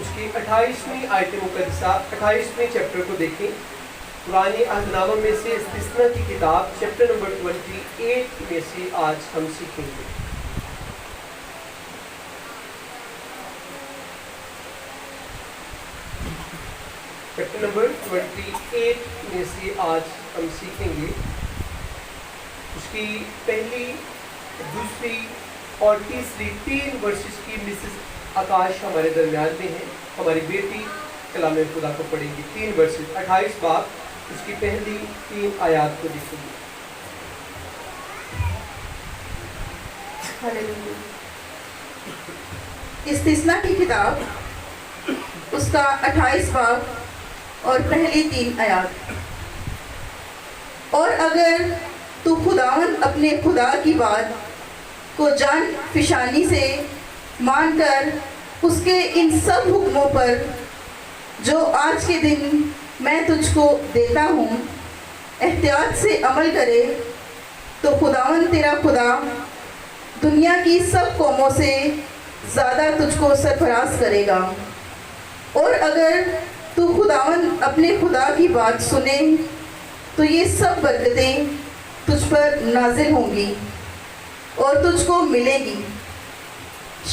اس کی 28ویں آیت مقدسہ 28ویں چیپٹر کو دیکھیں. پرانے عہد نامہ میں سے استثنا کی کتاب چیپٹر نمبر 28 میں سے آج ہم سیکھیں گے. چیپٹر نمبر 28 میں سے آج ہم سیکھیں گے. اس کی پہلی، دوسری اور تیسری 3 ورسز کی مسز آکاش ہمارے درمیان میں ہیں. ہماری بیٹی کلام خدا کو پڑھیں گی. 3 ورسز 28 باب اس کی پہلی 3 آیات کو دیکھیں گے. استثنا کی کتاب اس کا 28 باب اور پہلی 3 آیات. اور اگر تو خداوند اپنے خدا کی بات کو جان فشانی سے مان کر اس کے ان سب حکموں پر جو آج کے دن میں تجھ کو دیتا ہوں احتیاط سے عمل کرے تو خداوند تیرا خدا دنیا کی سب قوموں سے زیادہ تجھ کو سرفراز کرے گا. اور اگر تو خداوند اپنے خدا کی بات سنے تو یہ سب برکتیں تجھ پر نازل ہوں گی اور تجھ کو ملے گی.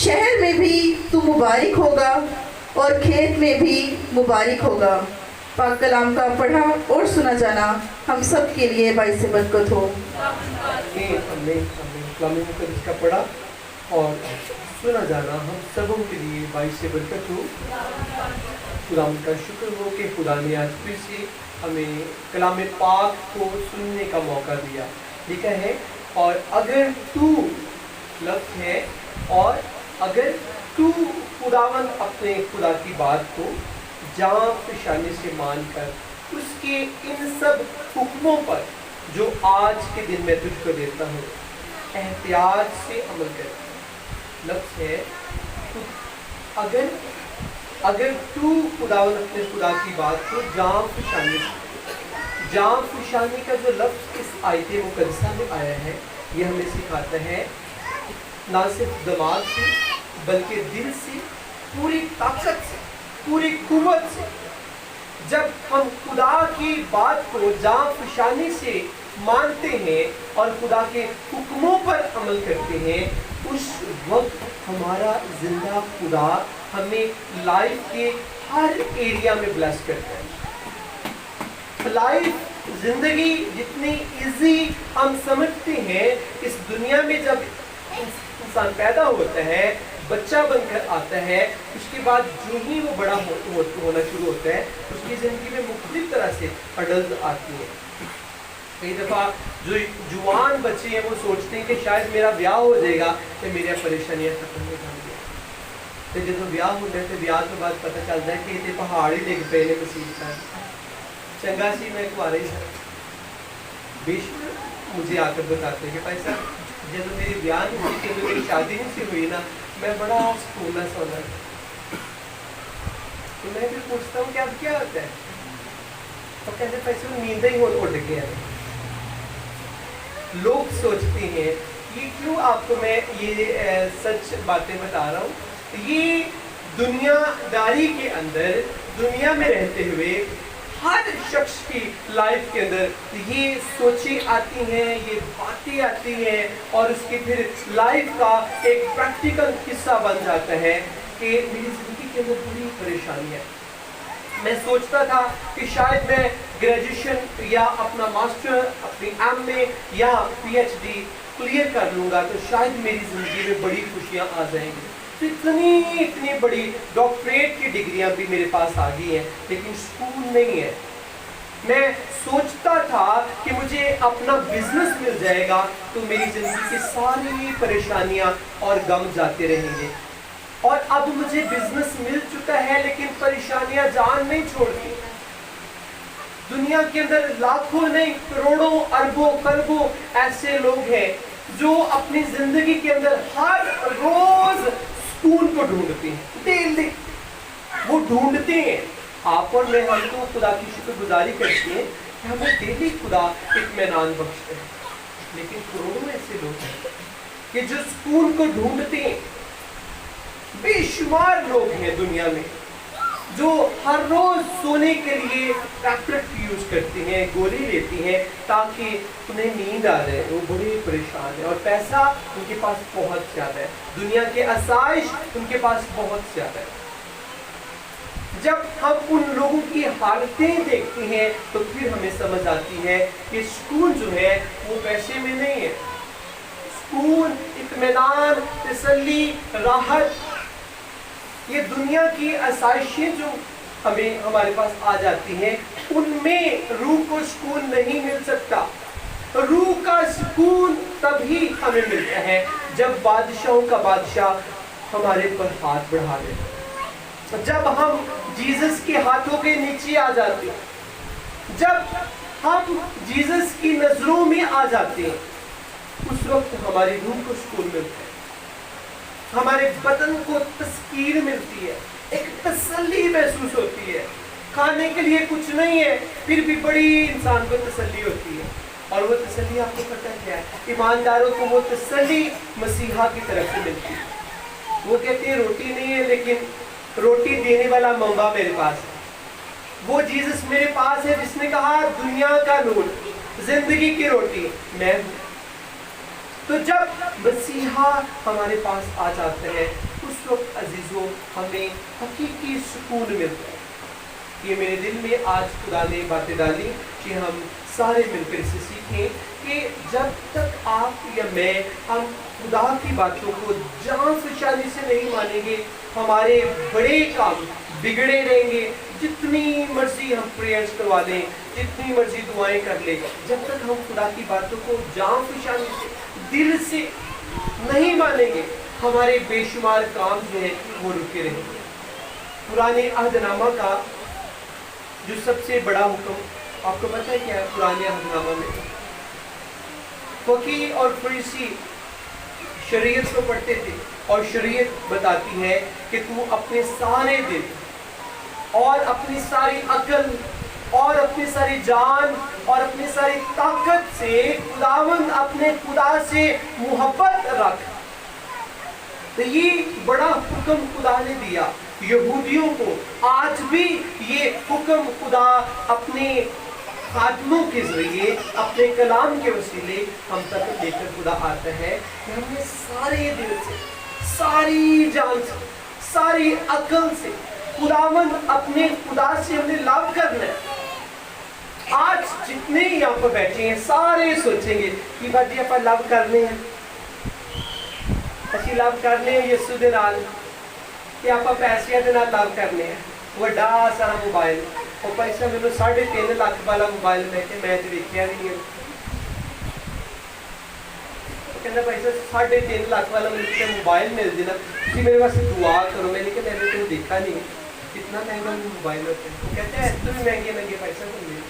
شہر میں بھی تو مبارک ہوگا اور کھیت میں بھی مبارک ہوگا. پاک کلام کا پڑھا اور سنا جانا ہم سب کے لیے باعث برکت ہو. کلام مقدس کا پڑھا اور سنا جانا ہم سبوں کے لیے باعث برکت ہو. خدا کا شکر ہو کہ خدا نے آج پھر سے ہمیں کلام پاک کو سننے کا موقع دیا. لکھا ہے اور اگر تو لفظ ہے اور اگر تو خداوند اپنے خدا کی بات کو جان فشانی سے مان کر اس کے ان سب حکموں پر جو آج کے دن میں تجھ کو دیتا ہوں احتیاط سے عمل کر. لفظ ہے اگر تو خداوند اپنے خدا کی بات کو جان فشانی کا جو لفظ اس آیت مقدسہ میں آیا ہے یہ ہمیں سکھاتا ہے نہ صرف دماغ سے بلکہ دل سے، پوری طاقت سے، پوری قوت سے جب ہم خدا کی بات کو جان فشانی سے مانتے ہیں اور خدا کے حکموں پر عمل کرتے ہیں اس وقت ہمارا زندہ خدا ہمیں لائف کے ہر ایریا میں بلیس کرتا ہے. لائف زندگی جتنی ایزی ہم سمجھتے ہیں اس دنیا میں جب انسان پیدا ہوتا ہے بچہ بن کر آتا ہے اس کے بعد جو ہی وہ بڑا ہونا شروع ہوتا ہے اس کی زندگی میں مختلف طرح سے ہرڈلز آتی ہیں. کئی دفعہ جو جوان بچے ہیں وہ سوچتے ہیں کہ شاید میرا بیاہ ہو جائے گا کہ میری پریشانیاں ختم ہو جائیں گی. تو جب بیاہ ہوتا ہے تو بیاہ کے بعد پتہ چلتا ہے کہ یہ پہاڑ ہی ڈگ پے نے مسیح چنگا سی میں کمارے بیشک مجھے آ کر بتاتے ہیں کہ بھائی صاحب جب میری بیاہ نہیں ہوئی کہ میری شادی نہیں سی ہوئی نا میں بڑا سکون سونا. تو میں پھر پوچھتا ہوں کہ اب کیا ہوتا ہے تو کہتے پیسے نیند ہی اڑ گیا. لوگ سوچتے ہیں یہ کیوں آپ کو میں یہ سچ باتیں بتا رہا ہوں. یہ دنیا داری کے اندر دنیا میں رہتے ہوئے ہر شخص کی لائف کے اندر یہ سوچیں آتی ہیں، یہ باتیں آتی ہیں اور اس کی پھر لائف کا ایک پریکٹیکل حصہ بن جاتا ہے کہ میری زندگی کے اندر بڑی پریشانی ہے. میں سوچتا تھا کہ شاید میں گریجویشن یا اپنا ماسٹر اپنی ایم اے یا پی ایچ ڈی کلیئر کر لوں گا تو شاید میری زندگی میں بڑی خوشیاں آ جائیں گی. اتنی بڑی ڈاکٹریٹ کی ڈگریاں بھی میرے پاس آ گئی ہیں لیکن سکون نہیں ہے. میں سوچتا تھا کہ مجھے اپنا بزنس مل جائے گا تو میری زندگی کی ساری پریشانیاں اور غم جاتے رہیں گے. اور اب مجھے بزنس مل چکا ہے لیکن پریشانیاں جان نہیں چھوڑتی. دنیا کے اندر لاکھوں نہیں کروڑوں اربوں خربوں ایسے لوگ ہیں جو اپنی زندگی کے اندر ہر روز سکون کو ڈھونڈتے ہیں. ڈیلی وہ ڈھونڈتے ہیں. آپ اور میں ہم تو خدا کی شکر گزاری کرتے ہیں کہ ہمیں ڈیلی خدا اطمینان بخشتے ہیں لیکن کروڑوں ایسے لوگ ہیں کہ جو سکون کو ڈھونڈتے ہیں. بے شمار لوگ ہیں دنیا میں جو ہر روز سونے کے لیے ٹیبلٹ یوز کرتی ہیں، گولی لیتی ہیں تاکہ انہیں نیند آ جائے، وہ بڑے پریشان ہیں، اور پیسہ ان کے پاس بہت زیادہ ہے، دنیا کے آسائش ان کے پاس بہت زیادہ ہے۔ جب ہم ان لوگوں کی حالتیں دیکھتے ہیں تو پھر ہمیں سمجھ آتی ہے کہ سکون جو ہے وہ پیسے میں نہیں ہے۔ سکون، اطمینان، تسلی، راحت، یہ دنیا کی آسائشیں جو ہمارے پاس آ جاتی ہیں، ان میں روح کو سکون نہیں مل سکتا۔ روح کا سکون تبھی ہمیں ملتا ہے جب بادشاہوں کا بادشاہ ہمارے پر ہاتھ بڑھا دے، جب ہم جیزس کے ہاتھوں کے نیچے آ جاتے ہیں، جب ہم جیزس کی نظروں میں آ جاتے ہیں، اس وقت ہماری روح کو سکون ملتا ہے، ہمارے بدن کو تسکین ملتی ہے، ایک تسلی محسوس ہوتی ہے۔ کھانے کے لیے کچھ نہیں ہے پھر بھی بڑی انسان کو تسلی ہوتی ہے، اور وہ تسلی آپ کو پتہ کیا ہے؟ ایمانداروں کو وہ تسلی مسیحا کی طرف سے ملتی ہے۔ وہ کہتے ہیں روٹی نہیں ہے لیکن روٹی دینے والا منبع میرے پاس ہے، وہ جیزس میرے پاس ہے جس نے کہا دنیا کا نور، زندگی کی روٹی میں ہوں۔ تو جب مسیحا ہمارے پاس آ جاتا ہے اس وقت عزیزوں ہمیں حقیقی سکون ملتا ہے۔ یہ میرے دل میں آج خدا نے باتیں ڈالی کہ ہم سارے مل کر اسے سیکھیں کہ جب تک آپ یا میں ہم خدا کی باتوں کو جان فشانی سے نہیں مانیں گے، ہمارے بڑے کام بگڑے رہیں گے، جتنی مرضی ہم پریئرز کروا لیں، جتنی مرضی دعائیں کر لیں، جب تک ہم خدا کی باتوں کو جان فشانی سے دل سے نہیں مانیں گے، ہمارے بے شمار کام جو ہے وہ رکے رہیں گے۔ پرانے عہد نامہ کا جو سب سے بڑا حکم آپ کو پتہ ہے کیا ہے؟ پرانے عہد نامہ میں فقیہ اور فریسی شریعت کو پڑھتے تھے، اور شریعت بتاتی ہے کہ تو اپنے سارے دل اور اپنی ساری عقل اور اپنی ساری جان اور اپنی ساری طاقت سے خداوند اپنے خدا سے محبت رکھ۔ تو یہ بڑا حکم خدا نے دیا یہودیوں کو۔ آج بھی یہ حکم خدا اپنے خادموں کے ذریعے، اپنے کلام کے وسیلے ہم تک لے کر خدا آتا ہے کہ ہم نے سارے دل سے، ساری جان سے، ساری عقل سے خداوند اپنے خدا سے ہم نے لو کرنا ہے۔ آج جتنے یہاں پر بیٹھے ہیں سارے سوچیں گے کہ باجی آپ لو کرنے ہیں، اچھی لو کرنے ہیں یسو دے نال، کہ آپ پیسے دے نال لو کرنے ہیں۔ وڈا سارا موبائل، اور پیسہ میرے 3.5 لاکھ والا موبائل میں کہ میں دیکھیا نہیں ہے، کہنا پیسہ 3.5 لاکھ والا مجھے موبائل مل جائے، تھی میرے پاس دعا کرو۔ میں نے کہا میں نے تو دیکھا نہیں کتنا مہنگا موبائل ہوتا ہے، وہ کہتے ہیں اس سے بھی مہنگے مہنگے پیسہ تو ملے۔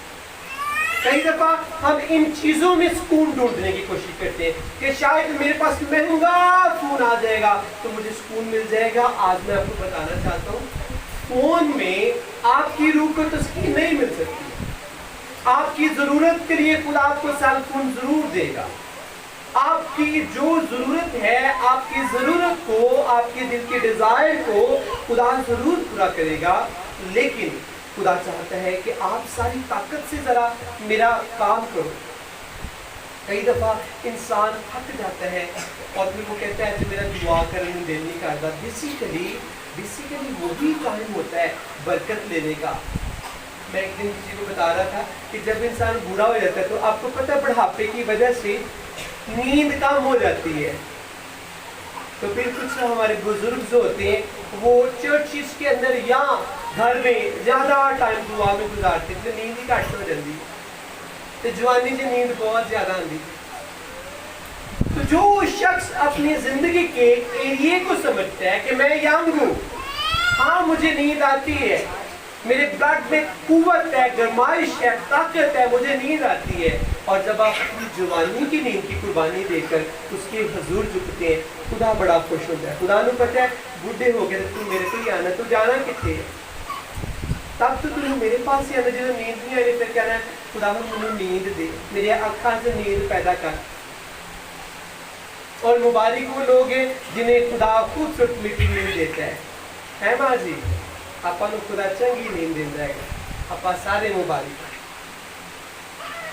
کئی دفعہ ہم ان چیزوں میں سکون ڈھونڈنے کی کوشش کرتے ہیں کہ شاید میرے پاس مہنگا فون آ جائے گا تو مجھے سکون مل جائے گا۔ آج میں آپ کو بتانا چاہتا ہوں فون میں آپ کی روح کو تسکین نہیں مل سکتی۔ آپ کی ضرورت کے لیے خدا آپ کو سیل فون ضرور دے گا، آپ کی جو ضرورت ہے، آپ کی ضرورت کو، آپ کے دل کے ڈیزائر کو خدا ضرور پورا کرے گا، لیکن خدا چاہتا ہے کہ آپ ساری طاقت سے ذرا میرا کام کرو۔ کئی دفعہ انسان تھک جاتا ہے اور پھر وہ کہتا ہے کہ میرا دعا کرنے میں دل نہیں کرتا۔ بیسیکلی وہی ٹائم ہوتا ہے برکت لینے کا۔ میں ایک دن کسی کو بتا رہا تھا کہ جب انسان بوڑھا ہو جاتا ہے تو آپ کو پتہ ہے بڑھاپے کی وجہ سے نیند کم ہو جاتی ہے، تو پھر کچھ ہمارے بزرگ جو ہوتے ہیں وہ چرچز کے اندر یا گھر میں زیادہ ٹائم دعا میں گزارتے ہیں، نیند ہی گھٹ ہو جاتی ہے، تو جوانی سے نیند بہت زیادہ آتی۔ تو جو شخص اپنی زندگی کے ایریے کو سمجھتا ہے کہ میں ینگ ہوں، ہاں مجھے نیند آتی ہے، میرے بلڈ میں قوت ہے، گرمائش ہے، طاقت ہے، مجھے نیند آتی ہے، اور جب آپ اپنی جوانی کی نیند کی قربانی دے کر اس کے حضور جھکتے ہیں خدا بڑا خوش ہوتا ہے۔ خدا نو پتہ ہے بوڑھے ہو گئے تو میرے کو ہی آنا، تو جانا کتنے ہے، تب تو تمہیں میرے پاس ہی آنا۔ جب نیند نہیں آئی پھر کہنا ہے خدا مجھے نیند دے، میری آنکھوں سے نیند پیدا کر۔ اور مبارک وہ لوگ ہیں جنہیں خدا خوبصورت میٹھی نیند دیتا ہے ماں جی؟ ਆਪਾਂ ਨੂੰ ਖੁਦਾ ਚੰਗੀ ਨੀਂਦ ਦਿੰਦਾ ਹੈ ਆਪਾਂ ਸਾਰੇ ਮੁਬਾਰਕ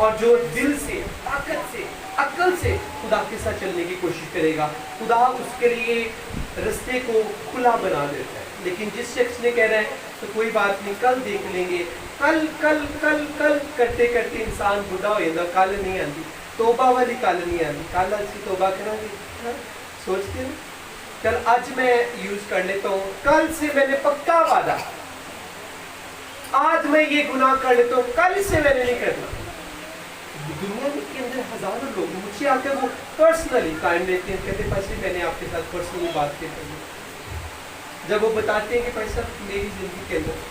اور جو دل سے طاقت سے عقل سے خدا کے ساتھ چلنے کی کوشش کرے گا خدا اس کے لیے رستے کو کھلا بنا دیتا ہے. لیکن جس شخص نے کہہ رہا ہے تو کوئی بات نہیں کل دیکھ لیں گے, کل کل کل کل کرتے کرتے انسان بڑھا ہو جاتا, کل نہیں آتی توبہ والی, کل نہیں آتی کل اچھی توبہ کریں گے سوچتے ہیں چل آج میں یوز کر لیتا ہوں, کل سے میں نے پکا وعدہ, آج میں یہ گناہ کر لیتا ہوں کل سے میں نے نہیں کرنا. دنیا کے اندر ہزاروں لوگ مجھ سے آ کر وہ پرسنلی ٹائم لیتے ہیں, کہتے ہیں بھائی میں نے آپ کے ساتھ پرسنلی بات کرنی. جب وہ بتاتے ہیں کہ بھائی صاحب میری زندگی کے اندر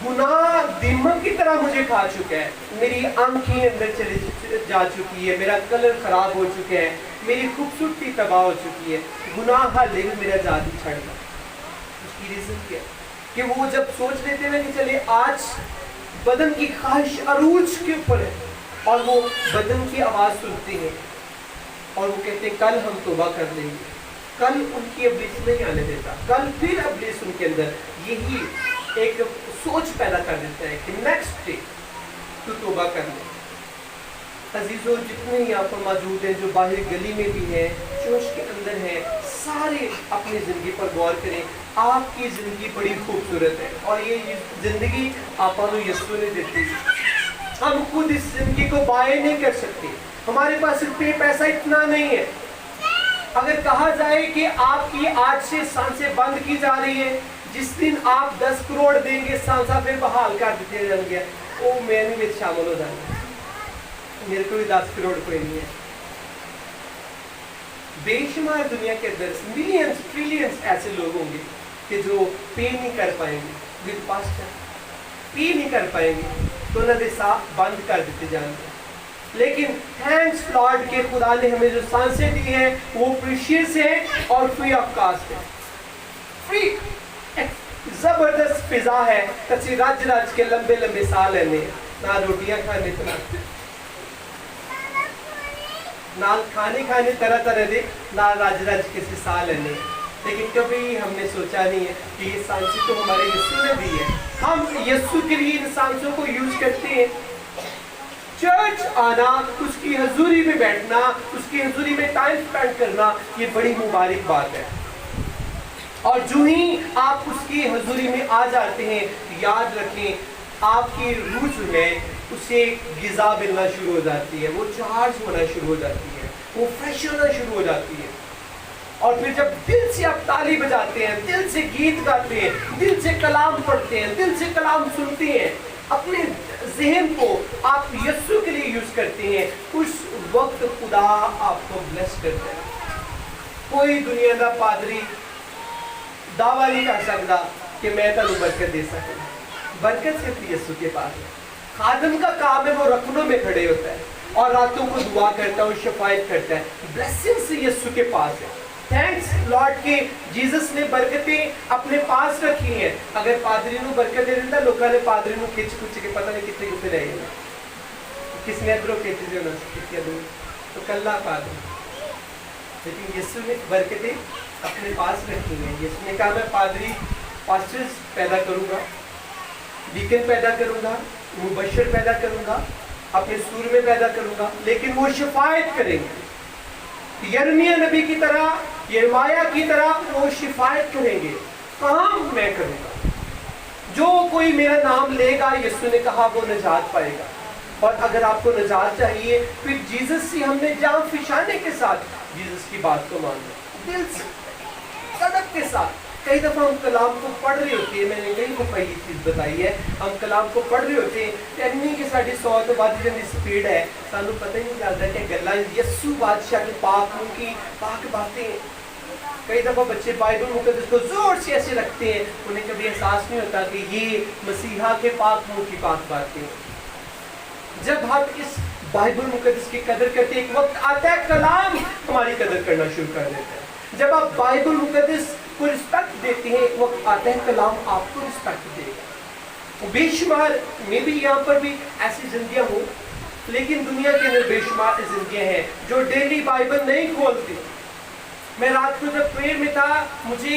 گناہ دیمک کی طرح مجھے کھا چکا ہے, میری آنکھیں اندر چلی جا چکی ہے, میرا کلر خراب ہو چکا ہے, میری خوبصورتی تباہ ہو چکی ہے, گناہ لے میرا جادو چھڑ گیا. اس کی ریزن کیا کہ وہ جب سوچ لیتے ہیں کہ چلے آج بدن کی خواہش عروج کے اوپر ہے اور وہ بدن کی آواز سنتے ہیں اور وہ کہتے ہیں کل ہم توبہ کر لیں گے, کل ان کی ابلیس نہیں آنے دیتا, کل پھر ابلیس ان کے اندر یہی ایک سوچ پیدا کر دیتا ہے کہ نیکسٹ ڈے تو توبہ کر لیں. عزیزوں جتنے یہاں پر موجود ہیں جو باہر گلی میں بھی ہیں چوش کے اندر ہیں, سارے اپنی زندگی پر غور کریں. آپ کی زندگی بڑی خوبصورت ہے اور یہ زندگی آپ کو یسوع نے دیتی ہے. ہم خود اس زندگی کو بائے نہیں کر سکتے, ہمارے پاس پیسہ اتنا نہیں ہے. اگر کہا جائے کہ آپ کی آج سے سانسیں بند کی جا رہی ہے, جس دن آپ 10 کروڑ دیں گے سانسا پھر بحال کر دیتے جائیں گے, وہ میں نہیں بھی شامل ہو جائیں گے, میرے کو بھی 10 کروڑ کوئی نہیں ہے. بے شمار دنیا کے اندر ملینز ٹریلینز ایسے لوگ ہوں گے کہ جو پے نہیں کر پائیں گے, ود پاسٹ پے نہیں کر پائیں گے تو انہوں نے ساتھ بند کر دیتے جائیں گے. لیکن تھینکس لارڈ کہ خدا نے ہمیں جو سانسیں دی ہیں وہ پریشیس ہیں اور فری آف کاسٹ ہے. فری زبردست فضا ہے, کسی راج راج کے لمبے لمبے سال لینے, نہ روٹیاں کھانے نال کھانے طرح طرح دے, نہ راج راج کسی سال لینے. لیکن کبھی ہم نے سوچا نہیں ہے کہ یہ سانسیں تو ہمارے یسوع نے دی ہے, ہم یسوع کے لیے ان سانسوں کو یوز کرتے ہیں. چرچ آنا, اس کی حضوری میں بیٹھنا, اس کی حضوری میں ٹائم سپینڈ کرنا, یہ بڑی مبارک بات ہے. اور جو ہی آپ اس کی حضوری میں آ جاتے ہیں یاد رکھیں آپ کی روح جو ہے اسے غذا ملنا شروع ہو جاتی ہے, وہ چارج ہونا شروع ہو جاتی ہے, وہ فریش ہونا شروع ہو جاتی ہے. اور پھر جب دل سے آپ تالی بجاتے ہیں, دل سے گیت گاتے ہیں, دل سے کلام پڑھتے ہیں, دل سے کلام سنتے ہیں, اپنے ذہن کو آپ یسوع کے لیے یوز کرتے ہیں, اس وقت خدا آپ کو بلیس کرتا ہے. کوئی دنیا کا پادری دعویٰ نہیں کر سکتا کہ میں تمہیں برکت دے سکوں, برکت صرف یسوع کے پاس ہے. خادم کا کام ہے وہ رکنوں میں کھڑے ہوتا ہے اور راتوں کو دعا کرتا ہے اور شفاعت کرتا ہے. بلیسنگز یسوع کے پاس ہے. تھینکس لارڈ کہ جیزس نے برکتیں اپنے پاس رکھی ہیں. اگر پادری نو برکت دے دیتا, لوگوں نے پادری نو کھچ کچھ کے پتہ نہیں کتنے کتنے رہے گا, کس نے ادھروں کھیچی ہونا کتنے دور تو کلّا پادری. لیکن یسوع نے برکتیں اپنے پاس رکھی ہیں. یسوع نے کہا میں پادری پاسٹرز پیدا کروں گا, ڈیکن پیدا کروں گا, مبشر پیدا کروں گا, اپنے سور میں پیدا کروں گا, لیکن وہ شفاعت کریں گے. یرمیہ نبی کی طرح, یرمایہ کی طرح وہ شفاعت کریں گے. کام میں کروں گا, جو کوئی میرا نام لے گا یسوع نے کہا وہ نجات پائے گا. اور اگر آپ کو نجات چاہیے پھر جیزس سے ہم نے جان فشانے کے ساتھ جیزس کی بات کو ماننا, دل سے صدق کے ساتھ. کئی دفعہ ہم کلام کو پڑھ رہے ہوتے ہیں, میں نے کئی دفعہ یہ چیز بتائی ہے, ہم کلام کو پڑھ رہے ہوتے ہیں تینی کہ ساڑھی 100 تو بعد جن سپیڈ ہے, سانو پتہ ہی نہیں چلتا کہ گلاں یسوع بادشاہ کے پاک منہ کی پاک باتیں. کئی دفعہ بچے بائبل مقدس کو زور سے ایسے رکھتے ہیں, انہیں کبھی احساس نہیں ہوتا کہ یہ مسیحا کے پاک منہ کی پاک باتیں. جب ہم اس بائبل مقدس کی قدر کرتے ہیں, ایک وقت آتا ہے کلام ہماری قدر کرنا شروع کر دیتا ہے. جب آپ بائبل مقدس کو رسپیکٹ دیتے ہیں, ایک وقت آتا ہے کلام آپ کو رسپیکٹ دے گا. بے شمار میں بھی یہاں پر بھی ایسی زندگیاں ہوں, لیکن دنیا کے اندر بے شمار زندگیاں ہیں جو ڈیلی بائبل نہیں کھولتی. میں رات کو جب پریئر میں تھا, مجھے